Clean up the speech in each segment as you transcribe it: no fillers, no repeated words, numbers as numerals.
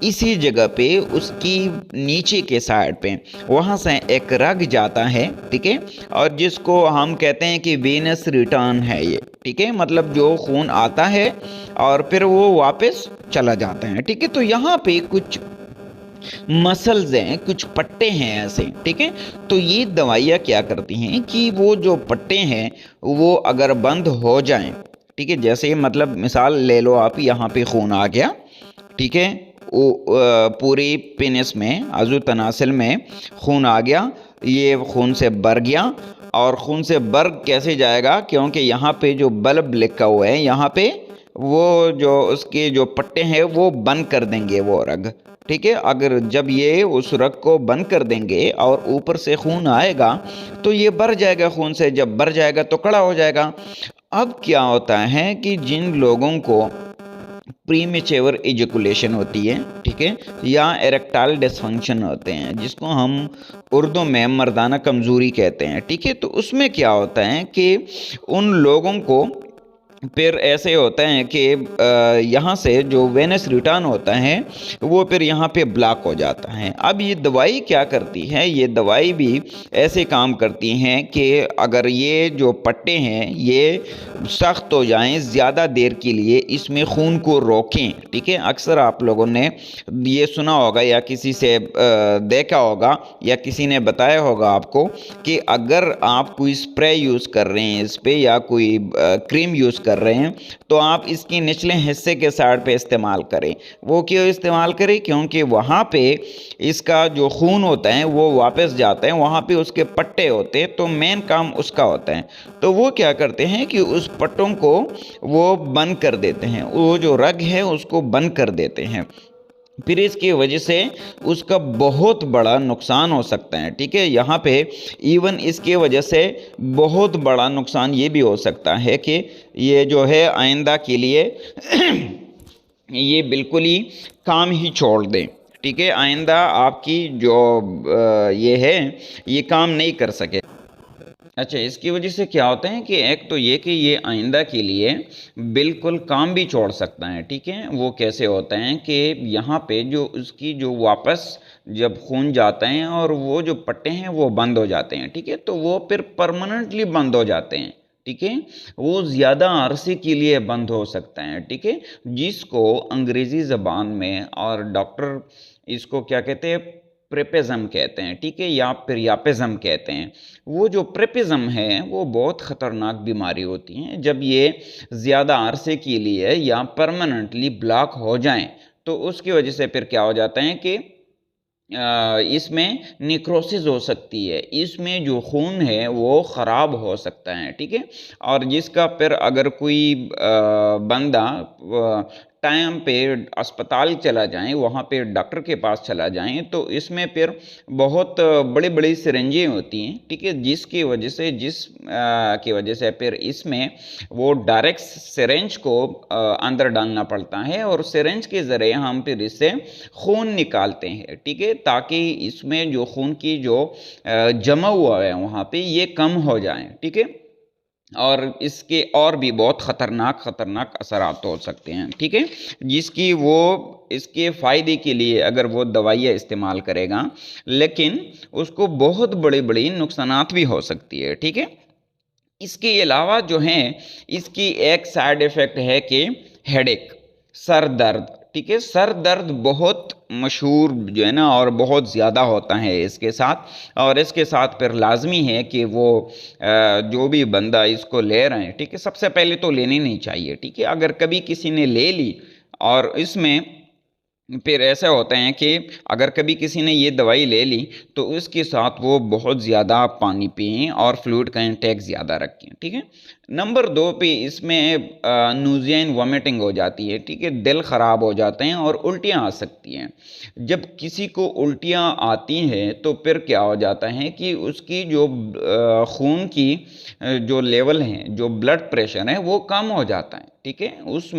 اسی جگہ پہ اس کی نیچے کے سائڈ پہ وہاں سے ایک رگ جاتا ہے، ٹھیک ہے، اور جس کو ہم کہتے ہیں کہ وینس ریٹرن ہے یہ، ٹھیک ہے، مطلب جو خون آتا ہے اور پھر وہ واپس چلا جاتا ہے، ٹھیک ہے۔ تو یہاں پہ کچھ مسلز ہیں، کچھ پٹے ہیں ایسے، ٹھیک ہے۔ تو یہ دوائیاں کیا کرتی ہیں کہ وہ جو پٹے ہیں وہ اگر بند ہو جائیں، ٹھیک ہے، جیسے مطلب مثال لے لو آپ، یہاں پہ خون آ گیا، ٹھیک ہے، پوری پینس میں عضو تناسل میں خون آ گیا، یہ خون سے بھر گیا، اور خون سے بھر کیسے جائے گا؟ کیونکہ یہاں پہ جو بلب لکھا ہوا ہے، یہاں پہ وہ جو اس کے جو پٹے ہیں وہ بند کر دیں گے وہ رگ، ٹھیک ہے۔ اگر جب یہ اس رگ کو بند کر دیں گے اور اوپر سے خون آئے گا تو یہ بھر جائے گا خون سے، جب بھر جائے گا تو کڑا ہو جائے گا۔ اب کیا ہوتا ہے کہ جن لوگوں کو پریمیچیور ایجیکولیشن ہوتی ہے، ٹھیک ہے، یا ایریکٹائل ڈسفنکشن ہوتے ہیں، جس کو ہم اردو میں مردانہ کمزوری کہتے ہیں، ٹھیک ہے، تو اس میں کیا ہوتا ہے کہ ان لوگوں کو پھر ایسے ہوتا ہے کہ یہاں سے جو وینس ریٹرن ہوتا ہے وہ پھر یہاں پہ بلاک ہو جاتا ہے۔ اب یہ دوائی کیا کرتی ہے؟ یہ دوائی بھی ایسے کام کرتی ہیں کہ اگر یہ جو پٹے ہیں یہ سخت ہو جائیں زیادہ دیر کے لیے، اس میں خون کو روکیں، ٹھیک ہے۔ اکثر آپ لوگوں نے یہ سنا ہوگا یا کسی سے دیکھا ہوگا یا کسی نے بتایا ہوگا آپ کو کہ اگر آپ کوئی اسپرے یوز کر رہے ہیں اس پہ یا کوئی کریم یوز کر رہے ہیں تو آپ اس کی نچلے حصے کے سائڈ پہ استعمال کریں۔ وہ کیوں استعمال کریں؟ کیونکہ وہاں پہ اس کا جو خون ہوتا ہے وہ واپس جاتا ہے، وہاں پہ اس کے پٹے ہوتے ہیں، تو مین کام اس کا ہوتا ہے۔ تو وہ کیا کرتے ہیں کہ اس پٹوں کو وہ بند کر دیتے ہیں، وہ جو رگ ہے اس کو بند کر دیتے ہیں، پھر اس کی وجہ سے اس کا بہت بڑا نقصان ہو سکتا ہے، ٹھیک ہے۔ یہاں پہ ایون اس کی وجہ سے بہت بڑا نقصان یہ بھی ہو سکتا ہے کہ یہ جو ہے آئندہ کے لیے یہ بالکل ہی کام ہی چھوڑ دیں، ٹھیک ہے، آئندہ آپ کی جو یہ ہے یہ کام نہیں کر سکے۔ اچھا، اس کی وجہ سے کیا ہوتا ہے کہ ایک تو یہ کہ یہ آئندہ کے لیے بالکل کام بھی چھوڑ سکتا ہے، ٹھیک ہے۔ وہ کیسے ہوتا ہے کہ یہاں پہ جو اس کی جو واپس جب خون جاتا ہے اور وہ جو پٹے ہیں وہ بند ہو جاتے ہیں، ٹھیک ہے، تو وہ پھر پرماننٹلی بند ہو جاتے ہیں، ٹھیک ہے، وہ زیادہ عرصے کے لیے بند ہو سکتا ہے، ٹھیک ہے، جس کو انگریزی زبان میں اور ڈاکٹر اس کو کیا کہتے ہیں؟ پریپزم کہتے ہیں، ٹھیک ہے، یا پریاپزم کہتے ہیں۔ وہ جو پریپزم ہے وہ بہت خطرناک بیماری ہوتی ہیں، جب یہ زیادہ عرصے کے لیے یا پرماننٹلی بلاک ہو جائیں تو اس کی وجہ سے پھر کیا ہو جاتا ہے کہ اس میں نیکروسس ہو سکتی ہے، اس میں جو خون ہے وہ خراب ہو سکتا ہے، ٹھیک ہے، اور جس کا پھر اگر کوئی بندہ ٹائم پہ اسپتال چلا جائیں، وہاں پہ ڈاکٹر کے پاس چلا جائیں، تو اس میں پھر بہت بڑی بڑی سرنجیں ہوتی ہیں، ٹھیک ہے، جس کی وجہ سے پھر اس میں وہ ڈائریکٹ سرنج کو اندر ڈالنا پڑتا ہے اور سرنج کے ذریعے ہم پھر اس سے خون نکالتے ہیں، ٹھیک ہے، تاکہ اس میں جو خون کی جو جمع ہوا ہے وہاں پہ یہ کم ہو جائیں، ٹھیک ہے، اور اس کے اور بھی بہت خطرناک اثرات ہو سکتے ہیں، ٹھیک ہے، جس کی وہ اس کے فائدے کے لیے اگر وہ دوائیاں استعمال کرے گا لیکن اس کو بہت بڑی نقصانات بھی ہو سکتی ہے، ٹھیک ہے۔ اس کے علاوہ جو ہیں اس کی ایک سائیڈ ایفیکٹ ہے کہ ہیڈ ایک، سر درد، ٹھیک ہے، سر درد بہت مشہور جو ہے نا اور بہت زیادہ ہوتا ہے اس کے ساتھ، اور اس کے ساتھ پھر لازمی ہے کہ وہ جو بھی بندہ اس کو لے رہے ہیں، ٹھیک ہے، سب سے پہلے تو لینی نہیں چاہیے، ٹھیک ہے، اگر کبھی کسی نے لے لی اور اس میں پھر ایسا ہوتا ہے کہ اگر کبھی کسی نے یہ دوائی لے لی تو اس کے ساتھ وہ بہت زیادہ پانی پئیں اور فلوئڈ کا انٹیک زیادہ رکھیں، ٹھیک ہے۔ نمبر 2 پہ اس میں نوزیا اینڈ وامٹنگ ہو جاتی ہے، ٹھیک ہے، دل خراب ہو جاتے ہیں اور الٹیاں آ سکتی ہیں۔ جب کسی کو الٹیاں آتی ہیں تو پھر کیا ہو جاتا ہے کہ اس کی جو خون کی جو لیول ہیں، جو بلڈ پریشر ہے وہ کم ہو جاتا ہے، ٹھیک ہے، اس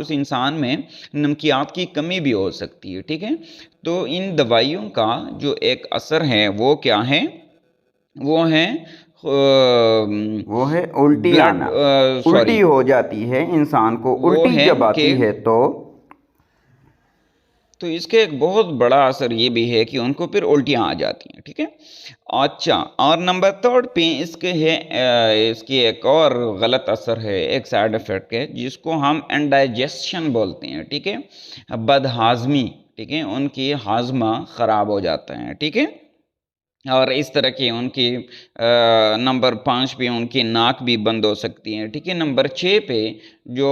انسان میں نمکیات کی کمی بھی ہو سکتی ہے، ٹھیک ہے۔ تو ان دوائیوں کا جو ایک اثر ہے وہ کیا ہے؟ وہ ہے الٹی آنا، الٹی ہو جاتی ہے انسان کو، الٹی جب آتی ہے تو تو اس کے ایک بہت بڑا اثر یہ بھی ہے کہ ان کو پھر الٹیاں آ جاتی ہیں، ٹھیک ہے۔ اچھا، اور نمبر 3 پہ اس کے ہے اس کی ایک اور غلط اثر ہے، ایک سائیڈ افیکٹ ہے، جس کو ہم انڈائجیشن بولتے ہیں، ٹھیک ہے، بد ہاضمی، ٹھیک ہے، ان کی ہاضمہ خراب ہو جاتا ہے، ٹھیک ہے۔ اور اس طرح کی ان کی نمبر 5 پہ ان کی ناک بھی بند ہو سکتی ہے، ٹھیک ہے۔ نمبر 6 پہ جو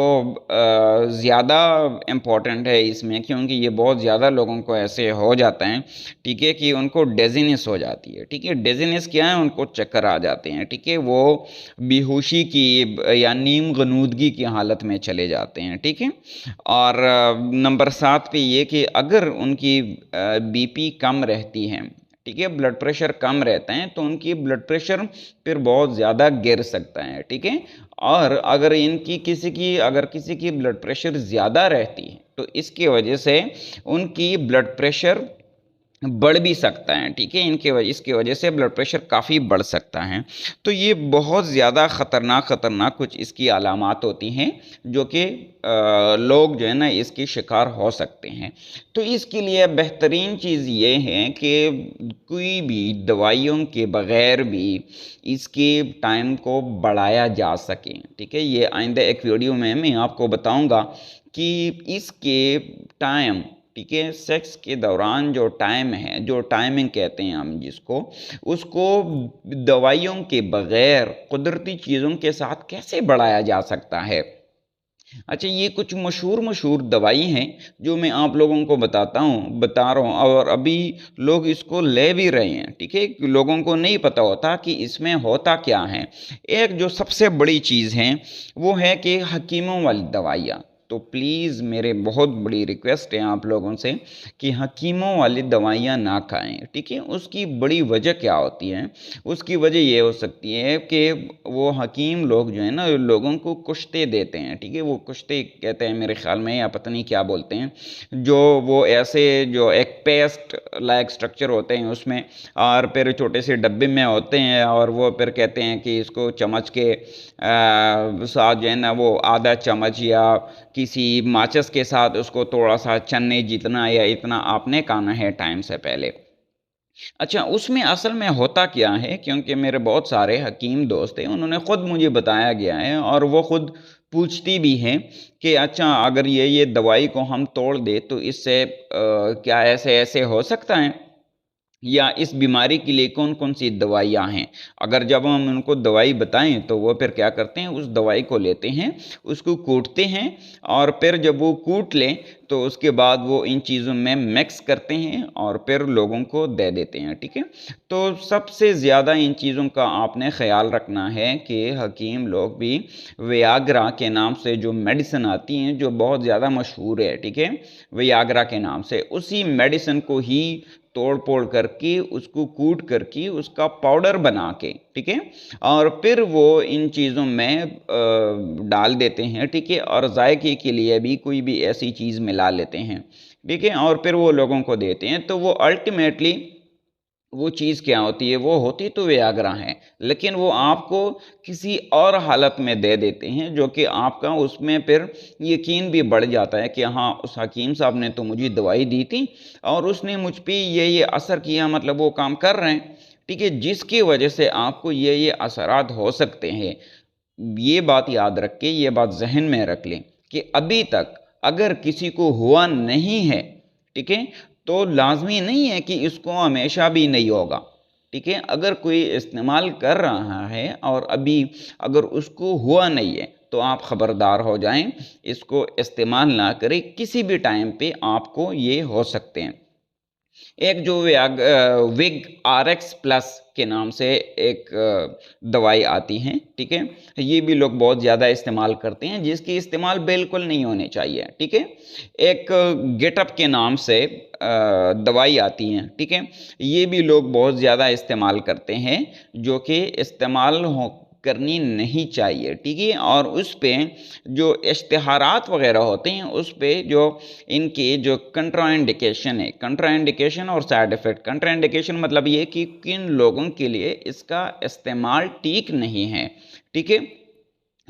زیادہ امپورٹنٹ ہے اس میں، کیونکہ یہ بہت زیادہ لوگوں کو ایسے ہو جاتا ہے، ٹھیک ہے، کہ ان کو ڈیزینس ہو جاتی ہے، ٹھیک ہے۔ ڈیزینس کیا ہے؟ ان کو چکر آ جاتے ہیں، ٹھیک ہے، وہ بے ہوشی کی یا نیم غنودگی کی حالت میں چلے جاتے ہیں، ٹھیک ہے۔ اور نمبر 7 پہ یہ کہ اگر ان کی بی پی کم رہتی ہے، ٹھیک ہے، بلڈ پریشر کم رہتا ہے، تو ان کی بلڈ پریشر پھر بہت زیادہ گر سکتا ہے، ٹھیک ہے۔ اور اگر کسی کی بلڈ پریشر زیادہ رہتی ہے تو اس کی وجہ سے ان کی بلڈ پریشر بڑھ بھی سکتا ہے، ٹھیک ہے، اس کی وجہ سے بلڈ پریشر کافی بڑھ سکتا ہے۔ تو یہ بہت زیادہ خطرناک کچھ اس کی علامات ہوتی ہیں جو کہ لوگ جو ہے نا اس کی شکار ہو سکتے ہیں۔ تو اس کے لیے بہترین چیز یہ ہے کہ کوئی بھی دوائیوں کے بغیر بھی اس کے ٹائم کو بڑھایا جا سکے، ٹھیک ہے۔ یہ آئندہ ایک ویڈیو میں آپ کو بتاؤں گا کہ اس کے ٹائم، ٹھیک ہے، سیکس کے دوران جو ٹائم ہے، جو ٹائمنگ کہتے ہیں ہم جس کو، اس کو دوائیوں کے بغیر قدرتی چیزوں کے ساتھ کیسے بڑھایا جا سکتا ہے۔ اچھا، یہ کچھ مشہور دوائی ہیں جو میں آپ لوگوں کو بتا رہا ہوں، اور ابھی لوگ اس کو لے بھی رہے ہیں، ٹھیک ہے۔ لوگوں کو نہیں پتہ ہوتا کہ اس میں ہوتا کیا ہے۔ ایک جو سب سے بڑی چیز ہے وہ ہے کہ حکیموں والی دوائیاں۔ تو پلیز میرے بہت بڑی ریکویسٹ ہے آپ لوگوں سے کہ حکیموں والی دوائیاں نہ کھائیں، ٹھیک ہے۔ اس کی بڑی وجہ کیا ہوتی ہے؟ اس کی وجہ یہ ہو سکتی ہے کہ وہ حکیم لوگ جو ہیں نا لوگوں کو کشتے دیتے ہیں، ٹھیک ہے۔ وہ کشتے کہتے ہیں میرے خیال میں، یا پتہ نہیں کیا بولتے ہیں، جو وہ ایسے جو ایک پیسٹ لائک سٹرکچر ہوتے ہیں اس میں، اور پھر چھوٹے سے ڈبے میں ہوتے ہیں، اور وہ پھر کہتے ہیں کہ اس کو چمچ کے ساتھ جو ہے نا وہ آدھا چمچ یا کسی ماچس کے ساتھ اس کو تھوڑا سا چنے جتنا یا اتنا آپ نے کھانا ہے ٹائم سے پہلے۔ اچھا، اس میں اصل میں ہوتا کیا ہے؟ کیونکہ میرے بہت سارے حکیم دوست ہیں، انہوں نے خود مجھے بتایا گیا ہے، اور وہ خود پوچھتی بھی ہیں کہ اچھا اگر یہ دوائی کو ہم توڑ دے تو اس سے کیا ایسے ہو سکتا ہے، یا اس بیماری کے لیے کون سی دوائیاں ہیں؟ اگر جب ہم ان کو دوائی بتائیں تو وہ پھر کیا کرتے ہیں، اس دوائی کو لیتے ہیں، اس کو کوٹتے ہیں، اور پھر جب وہ کوٹ لیں تو اس کے بعد وہ ان چیزوں میں مکس کرتے ہیں اور پھر لوگوں کو دے دیتے ہیں، ٹھیک ہے۔ تو سب سے زیادہ ان چیزوں کا آپ نے خیال رکھنا ہے کہ حکیم لوگ بھی ویاگرا کے نام سے جو میڈیسن آتی ہیں جو بہت زیادہ مشہور ہے، ٹھیک ہے، ویاگرا کے نام سے، اسی میڈیسن کو ہی توڑ پھوڑ کر کے، اس کو کوٹ کر کے، اس کا پاؤڈر بنا کے، ٹھیک ہے، اور پھر وہ ان چیزوں میں ڈال دیتے ہیں، ٹھیک ہے، اور ذائقے کے لیے بھی کوئی بھی ایسی چیز ملا لیتے ہیں، ٹھیک ہے، اور پھر وہ لوگوں کو دیتے ہیں۔ تو وہ الٹیمیٹلی وہ چیز کیا ہوتی ہے؟ وہ ہوتی تو ویاگرا ہے، لیکن وہ آپ کو کسی اور حالت میں دے دیتے ہیں جو کہ آپ کا اس میں پھر یقین بھی بڑھ جاتا ہے کہ ہاں اس حکیم صاحب نے تو مجھے دوائی دی تھی اور اس نے مجھ پہ یہ اثر کیا، مطلب وہ کام کر رہے ہیں، ٹھیک ہے، جس کی وجہ سے آپ کو یہ اثرات ہو سکتے ہیں۔ یہ بات یاد رکھ کے، یہ بات ذہن میں رکھ لیں کہ ابھی تک اگر کسی کو ہوا نہیں ہے، ٹھیک ہے، تو لازمی نہیں ہے کہ اس کو ہمیشہ بھی نہیں ہوگا، ٹھیک ہے۔ اگر کوئی استعمال کر رہا ہے اور ابھی اگر اس کو ہوا نہیں ہے تو آپ خبردار ہو جائیں، اس کو استعمال نہ کریں، کسی بھی ٹائم پہ آپ کو یہ ہو سکتے ہیں۔ ایک جو وگ آر ایکس پلس کے نام سے ایک دوائی آتی ہے، ٹھیک ہے، یہ بھی لوگ بہت زیادہ استعمال کرتے ہیں، جس کی استعمال بالکل نہیں ہونے چاہیے، ٹھیک ہے۔ ایک گیٹ اپ کے نام سے دوائی آتی ہیں، ٹھیک ہے، یہ بھی لوگ بہت زیادہ استعمال کرتے ہیں، جو کہ استعمال کرنی نہیں چاہیے، ٹھیک ہے۔ اور اس پہ جو اشتہارات وغیرہ ہوتے ہیں اس پہ جو ان کی جو کنٹرا انڈیکیشن ہے، کنٹرا انڈیکیشن اور سائیڈ ایفیکٹ، کنٹرا انڈیکیشن مطلب یہ کہ کن لوگوں کے لیے اس کا استعمال ٹھیک نہیں ہے، ٹھیک ہے۔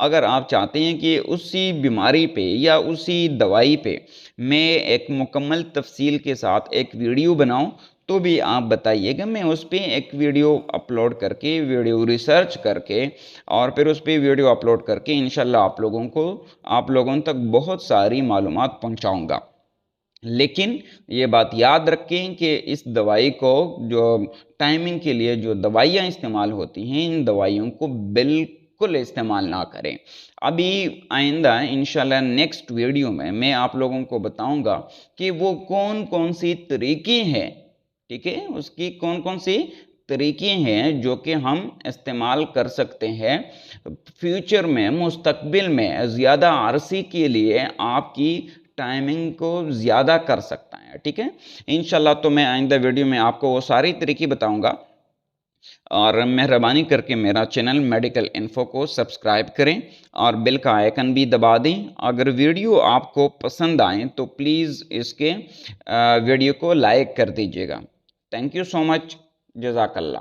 اگر آپ چاہتے ہیں کہ اسی بیماری پہ یا اسی دوائی پہ میں ایک مکمل تفصیل کے ساتھ ایک ویڈیو بناؤں تو بھی آپ بتائیے گا، میں اس پہ ایک ویڈیو اپلوڈ کر کے، ویڈیو ریسرچ کر کے اور پھر اس پہ ویڈیو اپلوڈ کر کے انشاءاللہ آپ لوگوں تک بہت ساری معلومات پہنچاؤں گا۔ لیکن یہ بات یاد رکھیں کہ اس دوائی کو جو ٹائمنگ کے لیے جو دوائیاں استعمال ہوتی ہیں، ان دوائیوں کو بالکل استعمال نہ کریں۔ ابھی آئندہ انشاءاللہ نیکسٹ ویڈیو میں آپ لوگوں کو بتاؤں گا کہ وہ کون سی طریقے ہیں، ٹھیک ہے، اس کی کون سی طریقے ہیں جو کہ ہم استعمال کر سکتے ہیں فیوچر میں، مستقبل میں زیادہ عرصے کے لیے آپ کی ٹائمنگ کو زیادہ کر سکتا ہے، ٹھیک ہے۔ انشاءاللہ تو میں آئندہ ویڈیو میں آپ کو وہ ساری طریقے بتاؤں گا، اور مہربانی کر کے میرا چینل میڈیکل انفو کو سبسکرائب کریں اور بیل کا آئیکن بھی دبا دیں۔ اگر ویڈیو آپ کو پسند آئیں تو پلیز اس کے ویڈیو کو لائک کر دیجیے گا۔ تھینک یو سو مچ، جزاک اللہ۔